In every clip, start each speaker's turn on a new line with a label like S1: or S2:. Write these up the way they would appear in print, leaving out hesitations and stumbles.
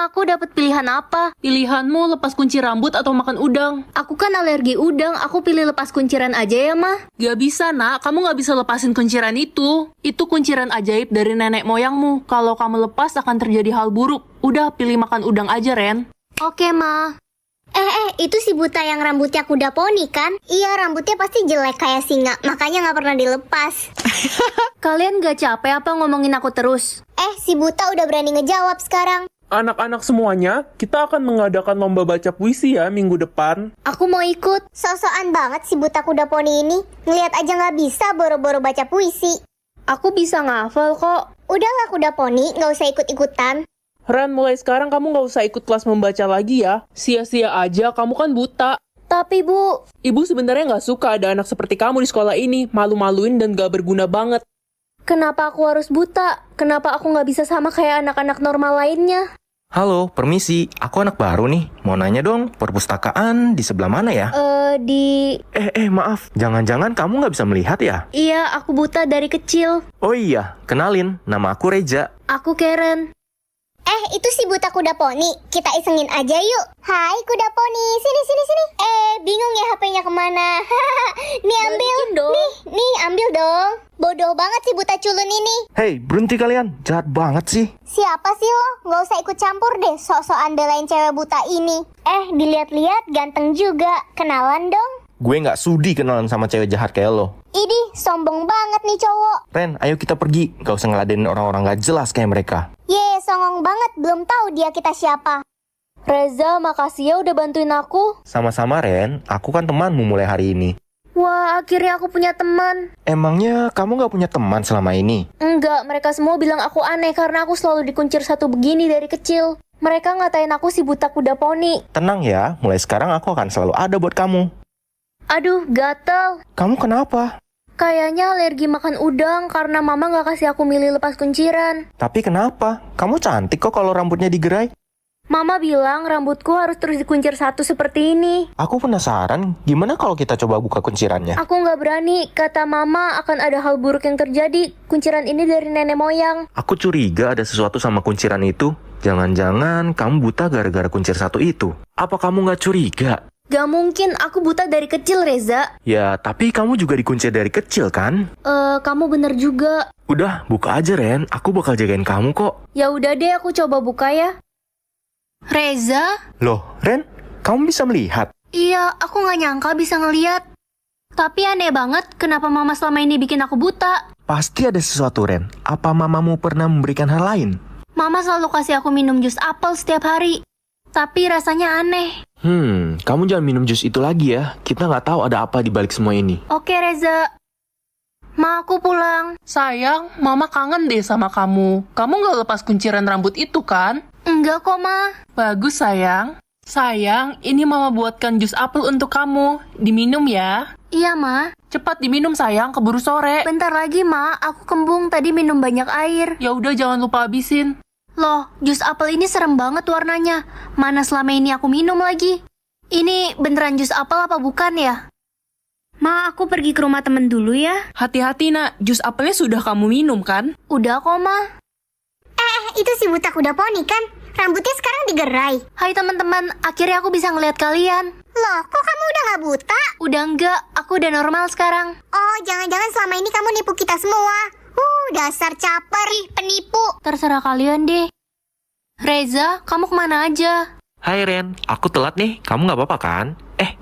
S1: aku dapat pilihan apa?
S2: Pilihanmu lepas kunci rambut atau makan udang.
S1: Aku kan alergi udang, aku pilih lepas kunciran aja ya, Ma.
S2: Gak bisa, Nak. Kamu gak bisa lepasin kunciran itu. Itu kunciran ajaib dari nenek moyangmu. Kalau kamu lepas akan terjadi hal buruk. Udah, pilih makan udang aja, Ren.
S1: Oke, Ma.
S3: Itu si buta yang rambutnya kuda poni kan? Iya, rambutnya pasti jelek kayak singa, makanya nggak pernah dilepas.
S1: Kalian gak capek apa ngomongin aku terus?
S3: Si buta udah berani ngejawab sekarang.
S4: Anak-anak semuanya, kita akan mengadakan lomba baca puisi ya minggu depan.
S1: Aku mau ikut.
S3: So-soan banget si buta kuda poni ini. Ngeliat aja nggak bisa boro-boro baca puisi.
S1: Aku bisa ngafal kok.
S3: Udahlah kuda poni, nggak usah ikut-ikutan.
S4: Ren, mulai sekarang kamu nggak usah ikut kelas membaca lagi ya. Sia-sia aja, kamu kan buta.
S1: Tapi, Bu,
S4: Ibu sebenarnya nggak suka ada anak seperti kamu di sekolah ini. Malu-maluin dan gak berguna banget.
S1: kenapa aku harus buta? Kenapa aku gak bisa sama kayak anak-anak normal lainnya?
S5: Halo, permisi. Aku anak baru nih. Mau nanya dong, perpustakaan di sebelah mana ya? Maaf. Jangan-jangan kamu nggak bisa melihat ya?
S1: Iya, aku buta dari kecil.
S5: Oh iya, kenalin. Nama aku Reja.
S1: Aku Karen.
S3: Itu si buta kuda poni. Kita isengin aja yuk. Hai kuda poni, sini. Bingung ya HP-nya kemana? Nih ambil.
S1: Balikin dong.
S3: Nih ambil dong. Bodoh banget si buta culun ini.
S5: Hei, berhenti kalian. Jahat banget sih.
S3: Siapa sih lo? Nggak usah ikut campur deh sok-sokan belain cewek buta ini. Dilihat-lihat ganteng juga. Kenalan dong.
S5: Gue nggak sudi kenalan sama cewek jahat kayak lo.
S3: Idih, sombong banget nih cowok.
S5: Ren, ayo kita pergi. Gak usah ngeladenin orang-orang gak jelas kayak mereka.
S3: Songong banget. Belum tahu dia kita siapa.
S1: Reza, makasih ya udah bantuin aku.
S5: Sama-sama, Ren. Aku kan temanmu mulai hari ini.
S1: Wah, akhirnya aku punya teman.
S5: Emangnya kamu gak punya teman selama ini?
S1: Enggak, mereka semua bilang aku aneh karena aku selalu dikuncir satu begini dari kecil. Mereka ngatain aku si buta kuda poni.
S5: Tenang ya, mulai sekarang aku akan selalu ada buat kamu.
S1: Aduh, gatel.
S5: Kamu kenapa?
S1: Kayaknya alergi makan udang karena mama gak kasih aku milih lepas kunciran.
S5: Tapi kenapa? Kamu cantik kok kalau rambutnya digerai.
S1: Mama bilang rambutku harus terus dikuncir satu seperti ini.
S5: Aku penasaran, gimana kalau kita coba buka kuncirannya?
S1: Aku nggak berani, kata mama akan ada hal buruk yang terjadi. Kunciran ini dari nenek moyang.
S5: Aku curiga ada sesuatu sama kunciran itu. Jangan-jangan kamu buta gara-gara kuncir satu itu. Apa kamu nggak curiga?
S1: Gak mungkin, aku buta dari kecil, Reza.
S5: Ya, tapi kamu juga dikuncir dari kecil kan?
S1: Kamu bener juga.
S5: Udah, buka aja Ren. Aku bakal jagain kamu kok.
S1: Ya udah deh, aku coba buka ya. Reza?
S5: Loh, Ren, kamu bisa melihat?
S1: Iya, aku gak nyangka bisa ngeliat. Tapi aneh banget, kenapa mama selama ini bikin aku buta?
S5: Pasti ada sesuatu, Ren. Apa mamamu pernah memberikan hal lain?
S1: Mama selalu kasih aku minum jus apel setiap hari. Tapi rasanya aneh.
S4: Kamu jangan minum jus itu lagi ya. Kita nggak tahu ada apa di balik semua ini.
S1: Oke, Reza. Ma, aku pulang.
S2: Sayang, Mama kangen deh sama kamu. Kamu gak lepas kunciran rambut itu kan?
S1: Enggak kok, Ma.
S2: Bagus, sayang. Sayang, ini Mama buatkan jus apel untuk kamu. Diminum ya.
S1: Iya, Ma.
S2: Cepat diminum, sayang. Keburu sore.
S1: Bentar lagi, Ma. Aku kembung tadi minum banyak air.
S2: Ya udah, jangan lupa habisin.
S1: Loh, jus apel ini serem banget warnanya. Mana selama ini aku minum lagi? Ini beneran jus apel apa bukan ya? Ma, aku pergi ke rumah temen dulu ya.
S2: Hati-hati, Nak. Jus apelnya sudah kamu minum kan?
S1: Udah kok, Ma.
S3: Itu si buta kuda poni kan? Rambutnya sekarang digerai.
S1: Hai teman-teman, akhirnya aku bisa ngeliat kalian.
S3: Loh, kok kamu udah gak buta?
S1: Udah enggak, aku udah normal sekarang.
S3: Oh, jangan-jangan selama ini kamu nipu kita semua. Dasar caper, penipu.
S1: Terserah kalian deh. Reza, kamu kemana aja?
S5: Hai Ren, aku telat nih. Kamu nggak apa-apa kan?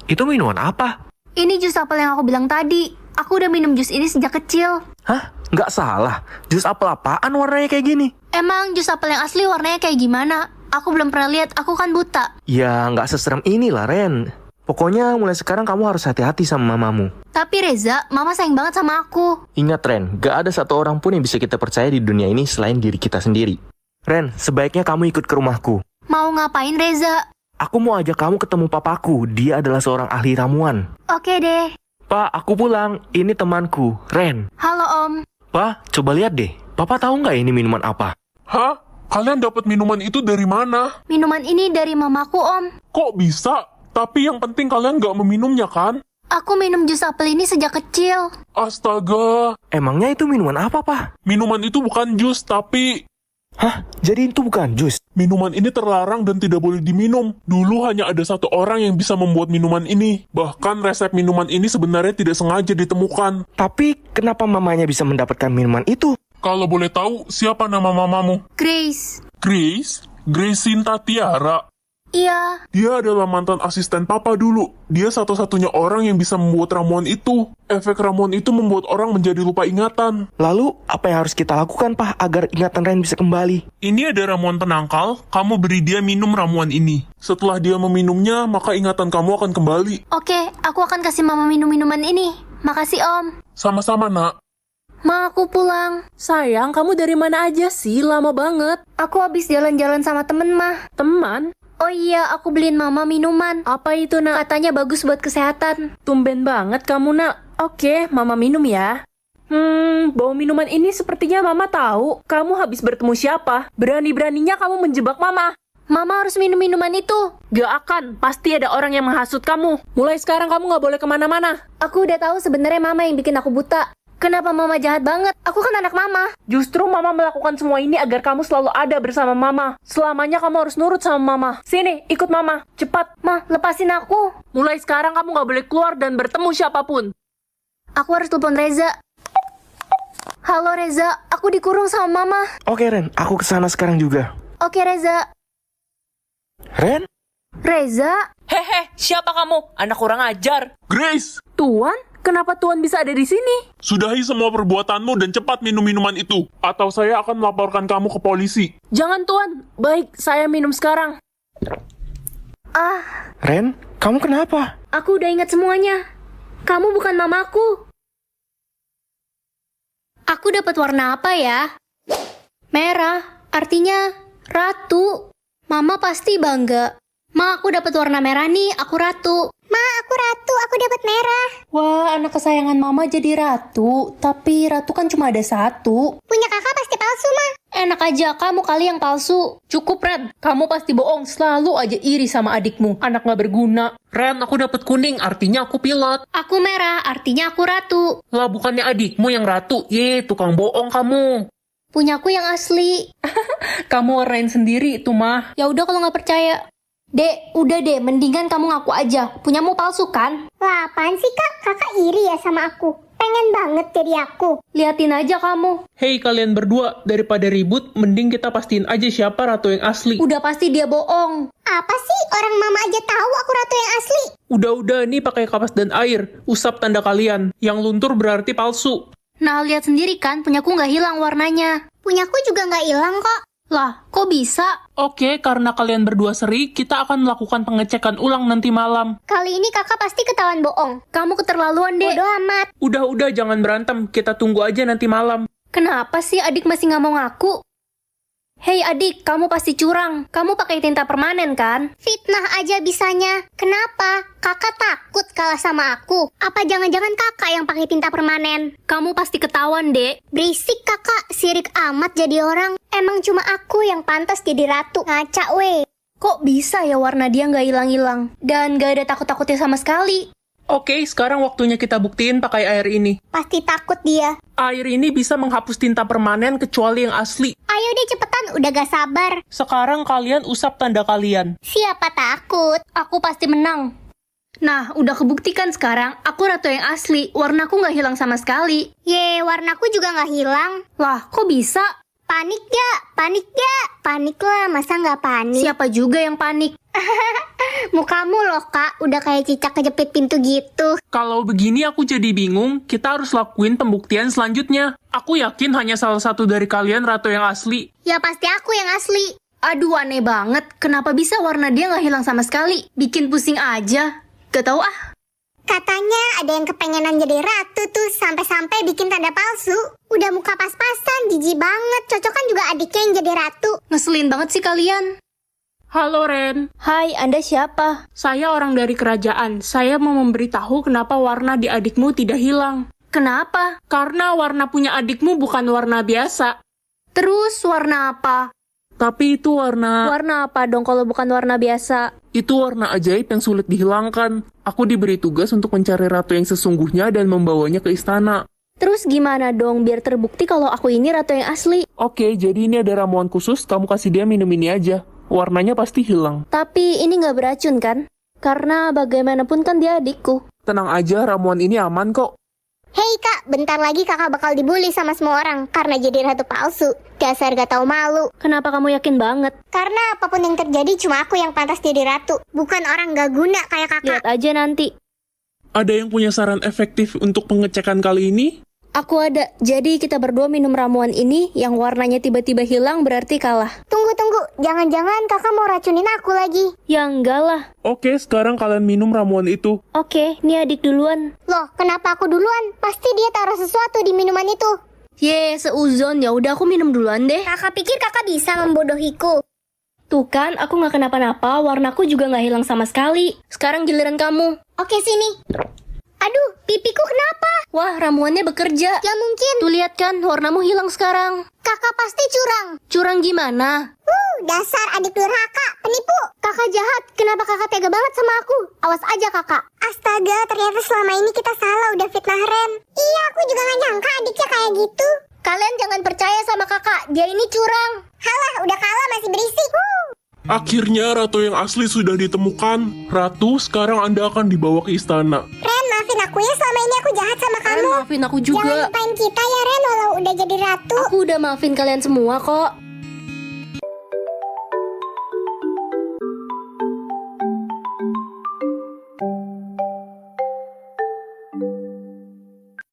S5: Itu minuman apa?
S1: Ini jus apel yang aku bilang tadi. Aku udah minum jus ini sejak kecil.
S5: Hah? Nggak salah. Jus apel apaan warnanya kayak gini?
S1: Emang jus apel yang asli warnanya kayak gimana? Aku belum pernah lihat, aku kan buta.
S5: Ya, nggak seserem inilah Ren. Pokoknya mulai sekarang kamu harus hati-hati sama mamamu.
S1: Tapi Reza, mama sayang banget sama aku.
S5: Ingat Ren, gak ada satu orang pun yang bisa kita percaya di dunia ini selain diri kita sendiri. Ren, sebaiknya kamu ikut ke rumahku.
S1: Mau ngapain Reza?
S5: Aku mau ajak kamu ketemu papaku. Dia adalah seorang ahli ramuan.
S1: Oke deh.
S5: Pak, aku pulang. Ini temanku, Ren.
S1: Halo Om.
S5: Pak, coba lihat deh. Papa tahu nggak ini minuman apa?
S6: Hah? Kalian dapat minuman itu dari mana?
S1: Minuman ini dari mamaku Om.
S6: Kok bisa? Tapi yang penting kalian nggak meminumnya kan?
S1: Aku minum jus apel ini sejak kecil.
S6: Astaga,
S5: Emangnya itu minuman apa, Pak?
S6: minuman itu bukan jus tapi...
S5: Hah? Jadi itu bukan jus?
S6: Minuman ini terlarang dan tidak boleh diminum. Dulu hanya ada satu orang yang bisa membuat minuman ini. Bahkan resep minuman ini sebenarnya tidak sengaja ditemukan.
S5: Tapi kenapa mamanya bisa mendapatkan minuman itu?
S6: Kalau boleh tahu, siapa nama mamamu?
S1: Grace.
S6: Grace? Grace Sinta Tiara.
S1: Iya.
S6: Dia adalah mantan asisten papa dulu. Dia satu-satunya orang yang bisa membuat ramuan itu. Efek ramuan itu membuat orang menjadi lupa ingatan.
S5: Lalu, apa yang harus kita lakukan, Pak, agar ingatan Ren bisa kembali?
S6: Ini ada ramuan penangkal, kamu beri dia minum ramuan ini. Setelah dia meminumnya, maka ingatan kamu akan kembali.
S1: Oke, aku akan kasih mama minum minuman ini. Makasih, Om.
S6: Sama-sama, nak.
S1: Ma, aku pulang.
S2: Sayang, kamu dari mana aja sih? Lama banget.
S1: Aku habis jalan-jalan sama temen, Ma.
S2: Teman?
S1: Oh iya, aku beliin mama minuman.
S2: Apa itu, nak?
S1: Katanya bagus buat kesehatan.
S2: Tumben banget kamu, nak. Oke, mama minum ya. Bau minuman ini sepertinya mama tahu. Kamu habis bertemu siapa? Berani-beraninya kamu menjebak mama.
S1: Mama harus minum minuman itu.
S2: Gak akan, pasti ada orang yang menghasut kamu. Mulai sekarang kamu gak boleh kemana-mana.
S1: Aku udah tahu sebenarnya mama yang bikin aku buta. Kenapa mama jahat banget? Aku kan anak mama.
S2: Justru mama melakukan semua ini agar kamu selalu ada bersama mama. Selamanya kamu harus nurut sama mama. Sini, ikut mama. Cepat.
S1: Ma, lepasin aku.
S2: Mulai sekarang kamu gak boleh keluar dan bertemu siapapun.
S1: Aku harus telepon Reza. Halo Reza, aku dikurung sama mama.
S5: Oke, Ren. Aku kesana sekarang juga.
S1: Oke Reza.
S5: Ren?
S1: Reza?
S2: Hehe, siapa kamu? Anak kurang ajar.
S6: Grace!
S2: Tuan? Kenapa Tuan bisa ada di sini?
S6: Sudahi semua perbuatanmu dan cepat minum minuman itu. Atau saya akan melaporkan kamu ke polisi.
S2: Jangan Tuan. Baik, saya minum sekarang.
S5: Ren, kamu kenapa?
S1: Aku udah ingat semuanya. Kamu bukan mamaku. Aku dapat warna apa ya? Merah, artinya ratu. Mama pasti bangga. Ma, aku dapat warna merah nih, aku ratu.
S3: Ma, aku ratu, aku dapat merah.
S1: Wah, anak kesayangan mama jadi ratu. Tapi ratu kan cuma ada satu.
S3: Punya kakak pasti palsu, Ma.
S1: Enak aja, kamu kali yang palsu.
S2: Cukup Ren, kamu pasti bohong. Selalu aja iri sama adikmu. Anak gak berguna. Ren, aku dapat kuning, artinya aku pilot.
S1: Aku merah, artinya aku ratu.
S2: Lah bukannya adikmu yang ratu. Ye, tukang bohong kamu.
S1: Punyaku yang asli.
S2: Kamu warnain sendiri itu mah.
S1: Ya udah kalau nggak percaya. Dek, udah deh, mendingan kamu ngaku aja. Punyamu palsu kan?
S3: Lah, apaan sih, Kak? Kakak iri ya sama aku. Pengen banget jadi aku.
S1: Liatin aja kamu.
S2: Hei kalian berdua, daripada ribut, mending kita pastiin aja siapa ratu yang asli.
S1: Udah pasti dia bohong.
S3: Apa sih? Orang mama aja tahu aku ratu yang asli.
S2: Udah, nih pakai kapas dan air. Usap tanda kalian. Yang luntur berarti palsu.
S1: Nah, lihat sendiri kan, punyaku nggak hilang warnanya.
S3: Punyaku juga nggak hilang kok.
S1: Lah, kok bisa?
S2: Oke, karena kalian berdua seri, kita akan melakukan pengecekan ulang nanti malam.
S3: Kali ini kakak pasti ketahuan bohong.
S1: Kamu keterlaluan, Dek.
S3: Bodoh amat.
S2: Udah, jangan berantem. Kita tunggu aja nanti malam.
S1: Kenapa sih adik masih nggak mau ngaku? Hei adik, kamu pasti curang. Kamu pakai tinta permanen kan?
S3: Fitnah aja bisanya. Kenapa? Kakak takut kalah sama aku. Apa jangan-jangan kakak yang pakai tinta permanen?
S1: Kamu pasti ketahuan, Dek.
S3: Berisik kakak, sirik amat jadi orang. Emang cuma aku yang pantas jadi ratu. Ngaca weh.
S1: Kok bisa ya warna dia nggak hilang-hilang? Dan nggak ada takut-takutnya sama sekali.
S2: Oke, sekarang waktunya kita buktiin pakai air ini.
S3: Pasti takut dia.
S2: Air ini bisa menghapus tinta permanen kecuali yang asli.
S3: Ayo deh cepetan, udah gak sabar.
S2: Sekarang kalian usap tanda kalian.
S3: Siapa takut?
S1: Aku pasti menang. Nah, udah kebuktikan sekarang, aku ratu yang asli. Warnaku nggak hilang sama sekali.
S3: Ye, warnaku juga gak hilang.
S1: Lah, kok bisa?
S3: Panik gak? Panik gak? Panik lah, masa gak panik?
S1: Siapa juga yang panik?
S3: Mukamu loh kak, udah kayak cicak kejepit pintu gitu.
S2: Kalau begini aku jadi bingung, kita harus lakuin pembuktian selanjutnya. Aku yakin hanya salah satu dari kalian ratu yang asli.
S3: Ya pasti aku yang asli.
S1: Aduh, aneh banget. Kenapa bisa warna dia nggak hilang sama sekali? Bikin pusing aja. Gak tau ah.
S3: Katanya ada yang kepengenan jadi ratu tuh, sampai-sampai bikin tanda palsu. Udah muka pas-pasan, jijik banget. Cocokan juga adiknya yang jadi ratu.
S1: Ngeselin banget sih kalian.
S2: Halo Ren,
S1: Hai, Anda siapa?
S2: saya orang dari kerajaan. Saya mau memberitahu kenapa warna di adikmu tidak hilang.
S1: Kenapa?
S2: Karena warna punya adikmu bukan warna biasa.
S1: Terus warna apa?
S2: Tapi itu warna...
S1: Warna apa dong kalau bukan warna biasa?
S2: Itu warna ajaib yang sulit dihilangkan. Aku diberi tugas untuk mencari ratu yang sesungguhnya dan membawanya ke istana.
S1: Terus gimana dong biar terbukti kalau aku ini ratu yang asli?
S4: Oke, jadi ini ada ramuan khusus, kamu kasih dia minum ini aja. Warnanya pasti hilang.
S1: Tapi ini nggak beracun kan? Karena bagaimanapun kan dia adikku.
S4: Tenang aja, ramuan ini aman kok.
S3: Hei kak, bentar lagi kakak bakal dibully sama semua orang karena jadi ratu palsu. Dasar gak tahu malu.
S1: Kenapa kamu yakin banget?
S3: Karena apapun yang terjadi cuma aku yang pantas jadi ratu. Bukan orang gak guna kayak kakak.
S1: Lihat aja nanti.
S4: Ada yang punya saran efektif untuk pengecekan kali ini?
S1: Aku ada. Jadi kita berdua minum ramuan ini yang warnanya tiba-tiba hilang berarti kalah.
S3: Tunggu. Jangan-jangan kakak mau racunin aku lagi.
S1: Ya enggak lah.
S4: Oke, sekarang kalian minum ramuan itu.
S1: Oke, ini adik duluan.
S3: Loh, kenapa aku duluan? Pasti dia taruh sesuatu di minuman itu.
S1: Ye, seuzon. Ya udah aku minum duluan deh.
S3: Kakak pikir kakak bisa membodohiku?
S1: Tuh kan, aku nggak kenapa-napa. Warnaku juga nggak hilang sama sekali. Sekarang giliran kamu.
S3: Oke, sini. Aduh, pipiku kenapa?
S1: Wah, ramuannya bekerja.
S3: Gak mungkin.
S1: Tuh lihat kan, warnamu hilang sekarang.
S3: Kakak pasti curang.
S1: Curang gimana?
S3: Dasar adik durhaka, penipu. Kakak jahat, kenapa kakak tega banget sama aku? Awas aja kakak. Astaga, ternyata selama ini kita salah udah fitnah Ren. Iya, aku juga gak nyangka adiknya kayak gitu. Kalian jangan percaya sama kakak, dia ini curang. Halah, udah kalah masih berisik.
S6: Akhirnya ratu yang asli sudah ditemukan. Ratu, sekarang Anda akan dibawa ke istana.
S3: Ren, maafin aku ya, selama ini aku jahat sama kamu.
S1: Maafin aku
S3: Jangan
S1: juga.
S3: lupain kita ya Ren, walau udah jadi ratu.
S1: Aku udah maafin kalian semua kok.